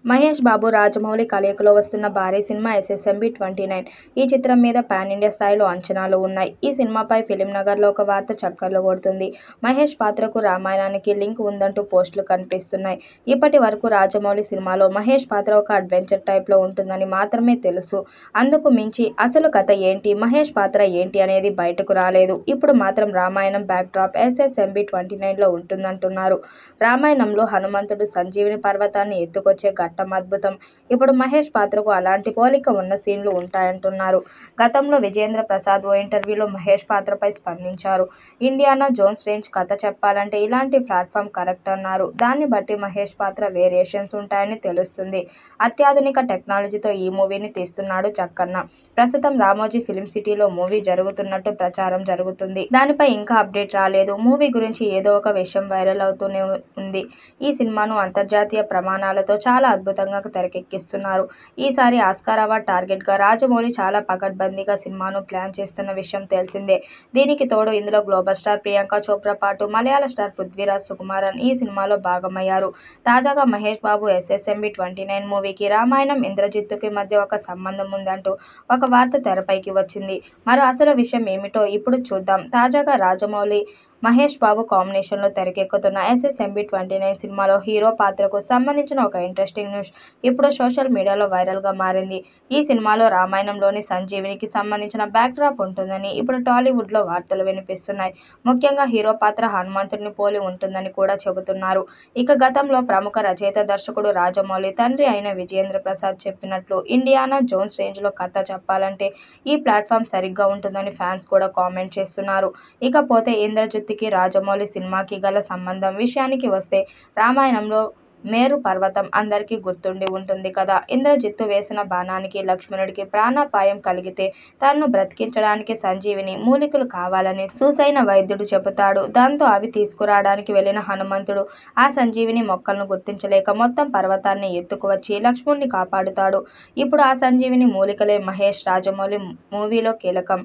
మహేష్ బాబు, రాజమౌళి కలయికలో వస్తున్న భారీ సినిమా ఎస్ఎస్ఎంబీ 29. ఈ చిత్రం మీద పాన్ ఇండియా స్థాయిలో అంచనాలు ఉన్నాయి. ఈ సినిమాపై ఫిల్మ్నగర్లో ఒక వార్త చక్కర్లు కొడుతుంది. మహేష్ పాత్రకు రామాయణానికి లింక్ ఉందంటూ పోస్టులు కనిపిస్తున్నాయి. ఇప్పటి వరకు రాజమౌళి సినిమాలో మహేష్ పాత్ర ఒక అడ్వెంచర్ టైప్లో ఉంటుందని మాత్రమే తెలుసు. అందుకు మించి అసలు కథ ఏంటి, మహేష్ పాత్ర ఏంటి అనేది బయటకు రాలేదు. ఇప్పుడు మాత్రం రామాయణం బ్యాక్డ్రాప్ ఎస్ఎస్ఎంబీ 29లో ఉంటుందంటున్నారు. రామాయణంలో హనుమంతుడు సంజీవిని పర్వతాన్ని ఎత్తుకొచ్చే ఘట్టం అద్భుతం. ఇప్పుడు మహేష్ పాత్రకు అలాంటి పోలిక ఉన్న సీన్లు ఉంటాయంటున్నారు. గతంలో విజేంద్ర ప్రసాద్ ఓ ఇంటర్వ్యూలో మహేష్ పాత్రపై స్పందించారు. ఇండియానా జోన్స్ రేంజ్ కథ చెప్పాలంటే ఇలాంటి ప్లాట్ఫామ్ కరెక్ట్ అన్నారు. దాన్ని బట్టి మహేష్ పాత్ర వేరియేషన్స్ ఉంటాయని తెలుస్తుంది. అత్యాధునిక టెక్నాలజీతో ఈ మూవీని తీస్తున్నాడు చక్కన్న. ప్రస్తుతం రామోజీ ఫిల్మ్ సిటీలో మూవీ జరుగుతున్నట్టు ప్రచారం జరుగుతుంది. దానిపై ఇంకా అప్డేట్ రాలేదు. మూవీ గురించి ఏదో ఒక విషయం వైరల్ అవుతూనే ఉంది. ఈ సినిమాను అంతర్జాతీయ ప్రమాణాలతో చాలా అద్భుతంగా తెరకెక్కిస్తున్నారు. ఈసారి ఆస్కార్ అవార్డ్ టార్గెట్గా రాజమౌళి చాలా పకడ్బందీగా సినిమాను ప్లాన్ చేస్తున్న విషయం తెలిసిందే. దీనికి తోడు ఇందులో గ్లోబల్ స్టార్ ప్రియాంక చోప్రా పాటు మలయాళ స్టార్ పృథ్వీరాజ్ సుకుమారన్ ఈ సినిమాలో భాగమయ్యారు. తాజాగా మహేష్ బాబు ఎస్ఎస్ఎంబీ 29 మూవీకి రామాయణం, ఇంద్రజిత్తుకి మధ్య ఒక సంబంధం ఉందంటూ ఒక వార్త తెరపైకి వచ్చింది. మరి అసలు విషయం ఏమిటో ఇప్పుడు చూద్దాం. తాజాగా రాజమౌళి, మహేష్ బాబు కాంబినేషన్లో తెరకెక్కుతున్న ఎస్ఎస్ఎంబీ 29 సినిమాలో హీరో పాత్రకు సంబంధించిన ఒక ఇంట్రెస్టింగ్ న్యూస్ ఇప్పుడు సోషల్ మీడియాలో వైరల్గా మారింది. ఈ సినిమాలో రామాయణంలోని సంజీవినికి సంబంధించిన బ్యాక్డ్రాప్ ఉంటుందని ఇప్పుడు టాలీవుడ్లో వార్తలు వినిపిస్తున్నాయి. ముఖ్యంగా హీరో పాత్ర హనుమంతుడిని పోలి ఉంటుందని కూడా చెబుతున్నారు. ఇక గతంలో ప్రముఖ రచయిత, దర్శకుడు రాజమౌళి తండ్రి అయిన విజయేంద్ర ప్రసాద్ చెప్పినట్లు ఇండియానా జోన్స్ రేంజ్లో కథ చెప్పాలంటే ఈ ప్లాట్ఫామ్ సరిగ్గా ఉంటుందని ఫ్యాన్స్ కూడా కామెంట్ చేస్తున్నారు. ఇకపోతే ఇంద్రజిత్తుకి రాజమౌళి సినిమాకి గల సంబంధం విషయానికి వస్తే రామాయణంలో మేరు పర్వతం అందరికీ గుర్తుండి ఉంటుంది కదా. ఇంద్రజిత్తు వేసిన బాణానికి లక్ష్మణుడికి ప్రాణాపాయం కలిగితే తనను బ్రతికించడానికి సంజీవిని మూలికలు కావాలని సూసైన వైద్యుడు చెబుతాడు. దాంతో అవి తీసుకురావడానికి వెళ్లిన హనుమంతుడు ఆ సంజీవిని మొక్కలను గుర్తించలేక మొత్తం పర్వతాన్ని ఎత్తుకువచ్చి లక్ష్మణుడిని కాపాడుతాడు. ఇప్పుడు ఆ సంజీవిని మూలికలే మహేష్, రాజమౌళి మూవీలో కీలకం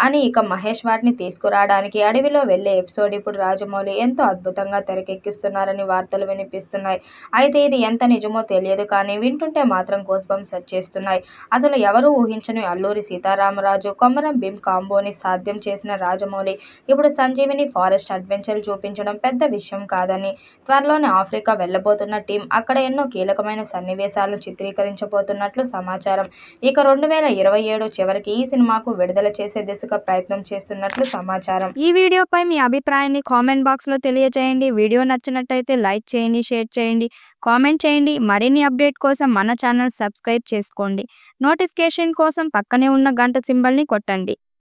అని ఇక మహేష్ వాటిని తీసుకురావడానికి అడవిలో వెళ్లే ఎపిసోడ్ ఇప్పుడు రాజమౌళి ఎంతో అద్భుతంగా తెరకెక్కిస్తున్నారని వార్తలు వినిపిస్తున్నాయి. అయితే ఇది ఎంత నిజమో తెలియదు కానీ వింటుంటే మాత్రం గూస్ బంప్స్ వచ్చేస్తున్నాయి. అసలు ఎవరూ ఊహించని అల్లూరి సీతారామరాజు, కొమరం భీమ్ కాంబోని సాధ్యం చేసిన రాజమౌళి ఇప్పుడు సంజీవిని ఫారెస్ట్ అడ్వెంచర్ చూపించడం పెద్ద విషయం కాదని, త్వరలోనే ఆఫ్రికా వెళ్లబోతున్న టీం అక్కడ ఎన్నో కీలకమైన సన్నివేశాలను చిత్రీకరించబోతున్నట్లు సమాచారం. ఇక 2027 చివరికి ఈ సినిమాకు విడుదల చేసే దిశగా ప్రయత్నం చేస్తున్నట్లు సమాచారం. ఈ వీడియోపై మీ అభిప్రాయాన్ని కామెంట్ బాక్స్లో తెలియజేయండి. వీడియో నచ్చినట్టయితే లైక్ చేయండి, షేర్ చేయండి, కామెంట్ చేయండి. మరిన్ని అప్డేట్ కోసం మన ఛానల్ సబ్స్క్రైబ్ చేసుకోండి. నోటిఫికేషన్ కోసం పక్కనే ఉన్న గంట సింబల్ని కొట్టండి.